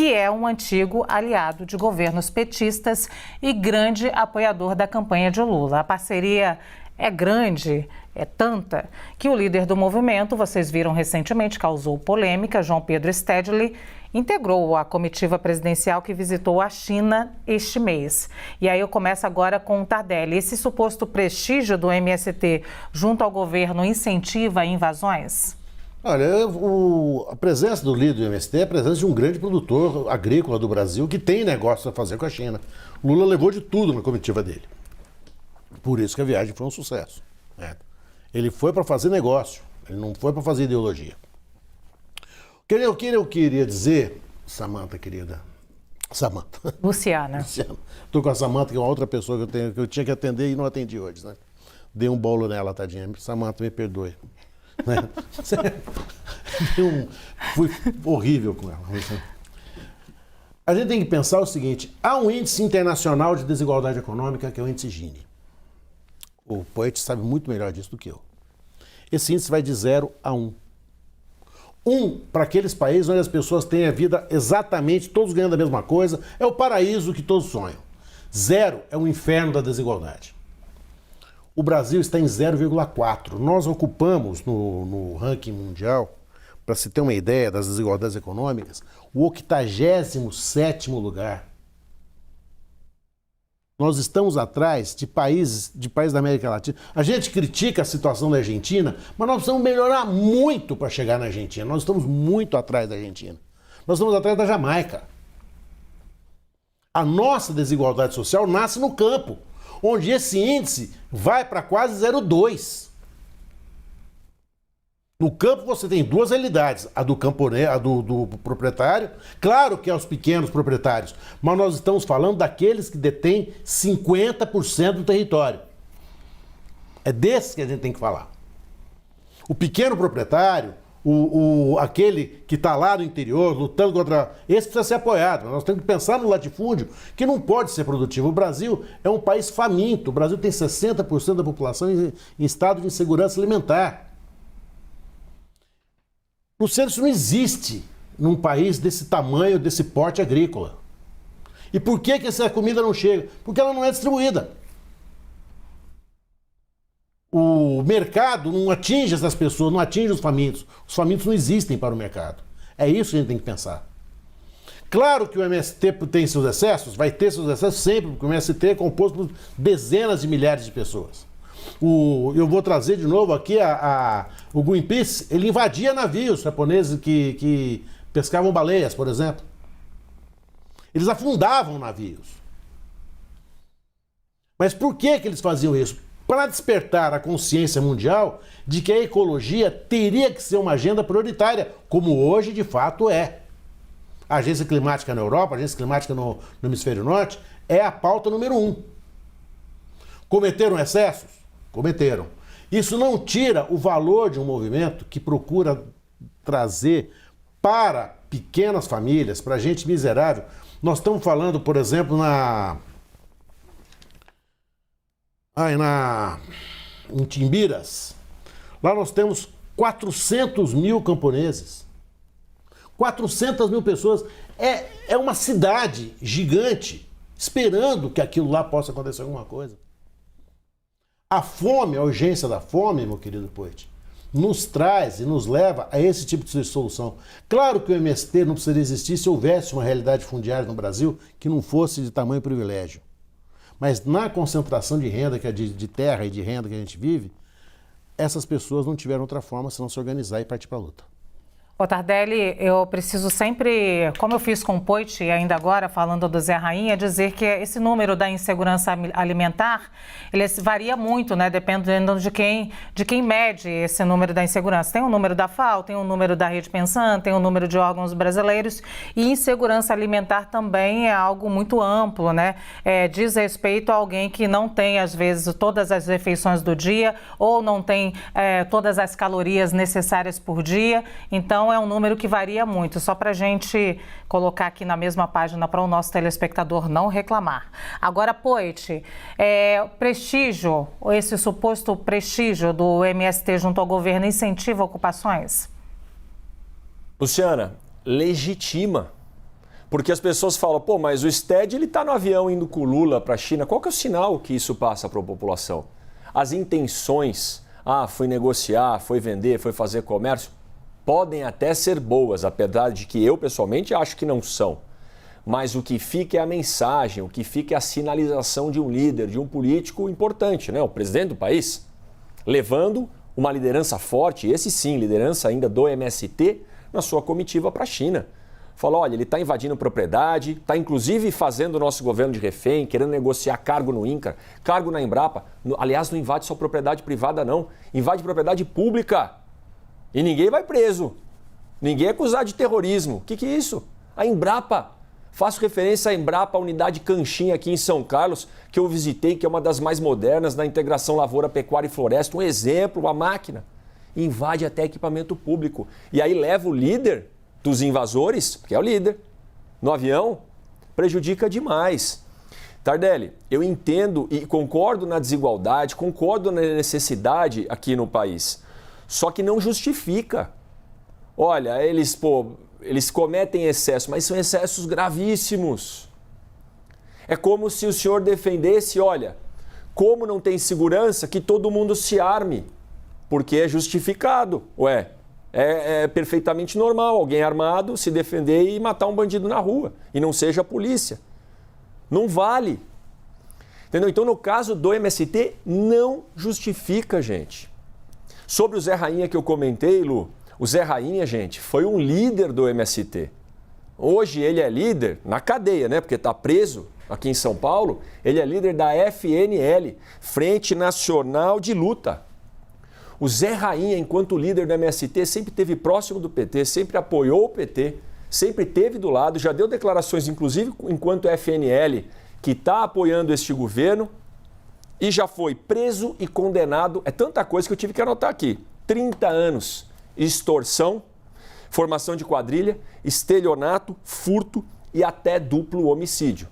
que é um antigo aliado de governos petistas e grande apoiador da campanha de Lula. A parceria é grande, é tanta, que o líder do movimento, vocês viram recentemente, causou polêmica. João Pedro Stedley integrou a comitiva presidencial que visitou a China este mês. E aí eu começo agora com o Tardelli. Esse suposto prestígio do MST junto ao governo incentiva invasões? Olha, a presença do líder do MST é a presença de um grande produtor agrícola do Brasil que tem negócio a fazer com a China. Lula levou de tudo na comitiva dele. Por isso que a viagem foi um sucesso. Né? Ele foi para fazer negócio, ele não foi para fazer ideologia. O que eu queria dizer, Samantha, querida? Samantha. Luciana. Estou com a Samantha, que é uma outra pessoa que eu tinha que atender e não atendi hoje, né? Dei um bolo nela, tadinha. Samantha, me perdoe. Né? Fui horrível com ela. A gente tem que pensar o seguinte, há um índice internacional de desigualdade econômica, que é o índice Gini. O Poet sabe muito melhor disso do que eu. Esse índice vai de 0 a 1. 1 para aqueles países onde as pessoas têm a vida exatamente, todos ganhando a mesma coisa, é o paraíso que todos sonham. 0 é o inferno da desigualdade. O Brasil está em 0,4. Nós ocupamos no ranking mundial, para se ter uma ideia das desigualdades econômicas, o 87º lugar. Nós estamos atrás de países da América Latina. A gente critica a situação da Argentina, mas nós precisamos melhorar muito para chegar na Argentina. Nós estamos muito atrás da Argentina. Nós estamos atrás da Jamaica. A nossa desigualdade social nasce no campo, onde esse índice vai para quase 0,2. No campo você tem duas realidades, a do camponês, a do proprietário, claro que é os pequenos proprietários, mas nós estamos falando daqueles que detêm 50% do território. É desses que a gente tem que falar. O pequeno proprietário, aquele que está lá no interior, lutando contra... Esse precisa ser apoiado. Nós temos que pensar no latifúndio, que não pode ser produtivo. O Brasil é um país faminto. O Brasil tem 60% da população em estado de insegurança alimentar. Luciano, isso não existe num país desse tamanho, desse porte agrícola. E por que essa comida não chega? Porque ela não é distribuída. O mercado não atinge essas pessoas, não atinge os famintos. Os famintos não existem para o mercado. É isso que a gente tem que pensar. Claro que o MST tem seus excessos, vai ter seus excessos sempre, porque o MST é composto por dezenas de milhares de pessoas. Eu vou trazer de novo aqui o Greenpeace, ele invadia navios japoneses que pescavam baleias, por exemplo. Eles afundavam navios. Mas por que eles faziam isso? Para despertar a consciência mundial de que a ecologia teria que ser uma agenda prioritária, como hoje de fato é. A agência climática na Europa, a agência climática no hemisfério norte, é a pauta número 1. Cometeram excessos? Cometeram. Isso não tira o valor de um movimento que procura trazer para pequenas famílias, para gente miserável. Nós estamos falando, por exemplo, em Timbiras. Lá nós temos 400 mil camponeses. 400 mil pessoas. É uma cidade gigante esperando que aquilo lá possa acontecer alguma coisa. A fome, a urgência da fome, meu querido Poet, nos traz e nos leva a esse tipo de solução. Claro que o MST não precisaria existir se houvesse uma realidade fundiária no Brasil que não fosse de tamanho privilégio. Mas na concentração de renda, que é de terra e de renda que a gente vive, essas pessoas não tiveram outra forma senão se organizar e partir para a luta. Ô Tardelli, eu preciso sempre, como eu fiz com o Poit e ainda agora falando do Zé Rainha, dizer que esse número da insegurança alimentar, ele varia muito, né, dependendo de quem mede esse número da insegurança. Tem o número da FAO, tem o número da Rede Pensando, tem o número de órgãos brasileiros, e insegurança alimentar também é algo muito amplo, né? Diz respeito a alguém que não tem, às vezes, todas as refeições do dia ou não tem todas as calorias necessárias por dia. Então, é um número que varia muito, só para a gente colocar aqui na mesma página para o nosso telespectador não reclamar. Agora, Poit, prestígio, esse suposto prestígio do MST junto ao governo incentiva ocupações? Luciana, legitima. Porque as pessoas falam, pô, mas o STED ele está no avião indo com o Lula para a China. Qual que é o sinal que isso passa para a população? As intenções, foi negociar, foi vender, foi fazer comércio, podem até ser boas, apesar de que eu pessoalmente acho que não são. Mas o que fica é a mensagem, o que fica é a sinalização de um líder, de um político importante, né? O presidente do país, levando uma liderança forte, esse sim, liderança ainda do MST, na sua comitiva para a China. Falou, olha, ele está invadindo propriedade, está inclusive fazendo o nosso governo de refém, querendo negociar cargo no INCRA, cargo na Embrapa. Aliás, não invade só propriedade privada, não. Invade propriedade pública. E ninguém vai preso. Ninguém é acusado de terrorismo. O que é isso? A Embrapa. Faço referência à Embrapa, a unidade Canchinha aqui em São Carlos, que eu visitei, que é uma das mais modernas na integração lavoura, pecuária e floresta. Um exemplo, uma máquina. Invade até equipamento público. E aí leva o líder dos invasores, que é o líder, no avião, prejudica demais. Tardelli, eu entendo e concordo na desigualdade, concordo na necessidade aqui no país, só que não justifica. Olha, eles cometem excesso, mas são excessos gravíssimos. É como se o senhor defendesse, olha, como não tem segurança, que todo mundo se arme, porque é justificado, É perfeitamente normal alguém armado se defender e matar um bandido na rua e não seja a polícia. Não vale. Entendeu? Então, no caso do MST, não justifica, gente. Sobre o Zé Rainha que eu comentei, Lu, o Zé Rainha, gente, foi um líder do MST. Hoje ele é líder na cadeia, né? Porque está preso aqui em São Paulo. Ele é líder da FNL, Frente Nacional de Luta. O Zé Rainha, enquanto líder do MST, sempre esteve próximo do PT, sempre apoiou o PT, sempre esteve do lado, já deu declarações, inclusive enquanto FNL, que está apoiando este governo, e já foi preso e condenado. É tanta coisa que eu tive que anotar aqui. 30 anos, extorsão, formação de quadrilha, estelionato, furto e até duplo homicídio.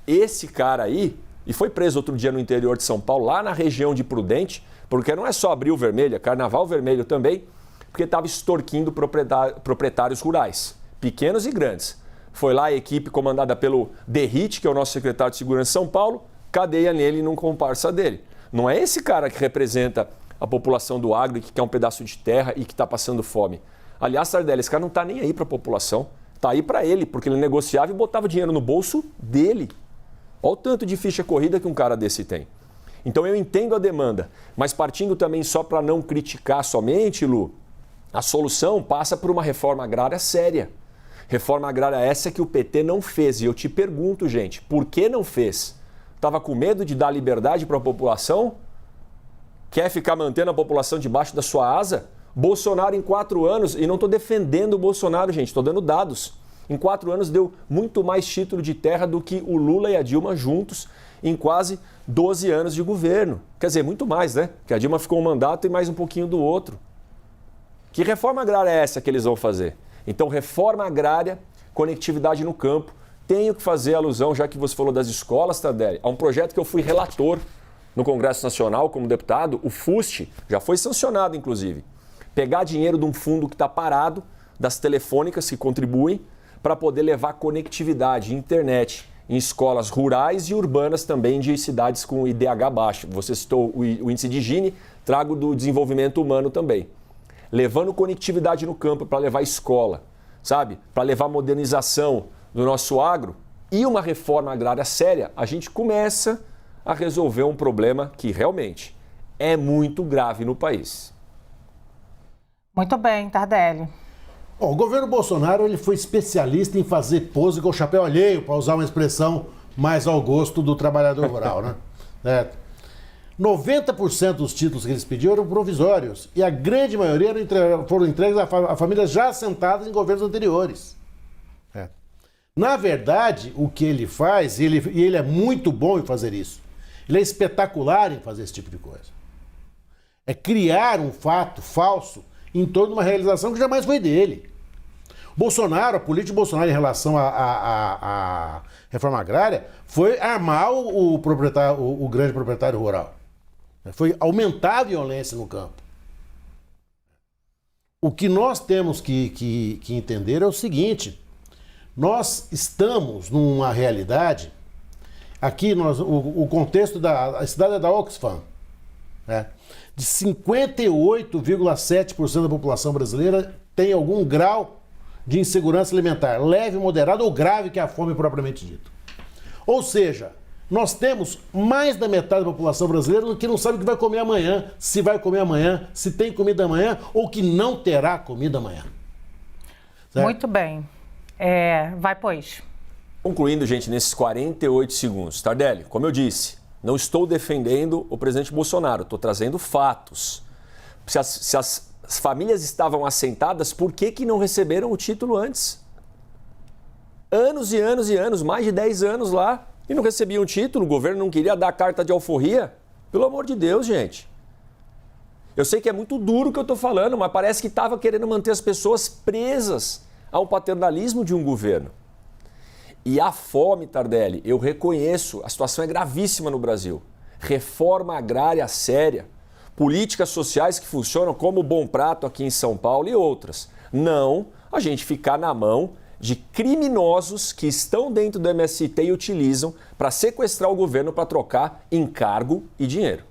Esse cara aí, e foi preso outro dia no interior de São Paulo, lá na região de Prudente, porque não é só Abril Vermelho, é Carnaval Vermelho também, porque estava extorquindo proprietários rurais, pequenos e grandes. Foi lá a equipe comandada pelo Derrite, que é o nosso secretário de Segurança de São Paulo, cadeia nele e num comparsa dele. Não é esse cara que representa a população do agro e que quer um pedaço de terra e que está passando fome. Aliás, Tardelli, esse cara não está nem aí para a população, está aí para ele, porque ele negociava e botava dinheiro no bolso dele. Olha o tanto de ficha corrida que um cara desse tem. Então eu entendo a demanda, mas partindo também só para não criticar somente, Lu, a solução passa por uma reforma agrária séria. Reforma agrária essa que o PT não fez. E eu te pergunto, gente, por que não fez? Estava com medo de dar liberdade para a população? Quer ficar mantendo a população debaixo da sua asa? Bolsonaro em 4 anos, e não estou defendendo o Bolsonaro, gente, estou dando dados. Em 4 anos deu muito mais título de terra do que o Lula e a Dilma juntos em quase 12 anos de governo. Quer dizer, muito mais, né? Porque a Dilma ficou um mandato e mais um pouquinho do outro. Que reforma agrária é essa que eles vão fazer? Então, reforma agrária, conectividade no campo. Tenho que fazer alusão, já que você falou das escolas, Tardelli, a um projeto que eu fui relator no Congresso Nacional como deputado, o FUST, já foi sancionado, inclusive. Pegar dinheiro de um fundo que está parado, das telefônicas que contribuem, para poder levar conectividade, internet, em escolas rurais e urbanas também de cidades com IDH baixo. Você citou o índice de Gini, trago do desenvolvimento humano também. Levando conectividade no campo para levar escola, sabe? Para levar modernização do nosso agro e uma reforma agrária séria, a gente começa a resolver um problema que realmente é muito grave no país. Muito bem, Tardelli. Bom, o governo Bolsonaro ele foi especialista em fazer pose com o chapéu alheio, para usar uma expressão mais ao gosto do trabalhador rural, né? 90% dos títulos que eles pediram eram provisórios e a grande maioria foram entregues a famílias já assentadas em governos anteriores. Na verdade, o que ele faz, e ele é muito bom em fazer isso, ele é espetacular em fazer esse tipo de coisa. É criar um fato falso em torno de uma realização que jamais foi dele. Bolsonaro, a política de Bolsonaro em relação à reforma agrária foi armar o grande proprietário rural. Foi aumentar a violência no campo. O que nós temos que entender é o seguinte: Nós estamos numa realidade, aqui o contexto da cidade é da Oxfam, né? De 58,7% da população brasileira tem algum grau de insegurança alimentar, leve, moderado ou grave, que é a fome propriamente dita. Ou seja, nós temos mais da metade da população brasileira que não sabe o que vai comer amanhã, se vai comer amanhã, se tem comida amanhã ou que não terá comida amanhã. Certo? Muito bem. Vai, pois. Concluindo, gente, nesses 48 segundos. Tardelli, como eu disse, não estou defendendo o presidente Bolsonaro, estou trazendo fatos. Se as famílias estavam assentadas, por que não receberam o título antes? Anos e anos e anos, mais de 10 anos lá, e não recebiam o título, o governo não queria dar carta de alforria? Pelo amor de Deus, gente. Eu sei que é muito duro o que eu estou falando, mas parece que estava querendo manter as pessoas presas ao paternalismo de um governo. E a fome, Tardelli, eu reconheço, a situação é gravíssima no Brasil. Reforma agrária séria, políticas sociais que funcionam como o Bom Prato aqui em São Paulo e outras. Não a gente ficar na mão de criminosos que estão dentro do MST e utilizam para sequestrar o governo para trocar encargo e dinheiro.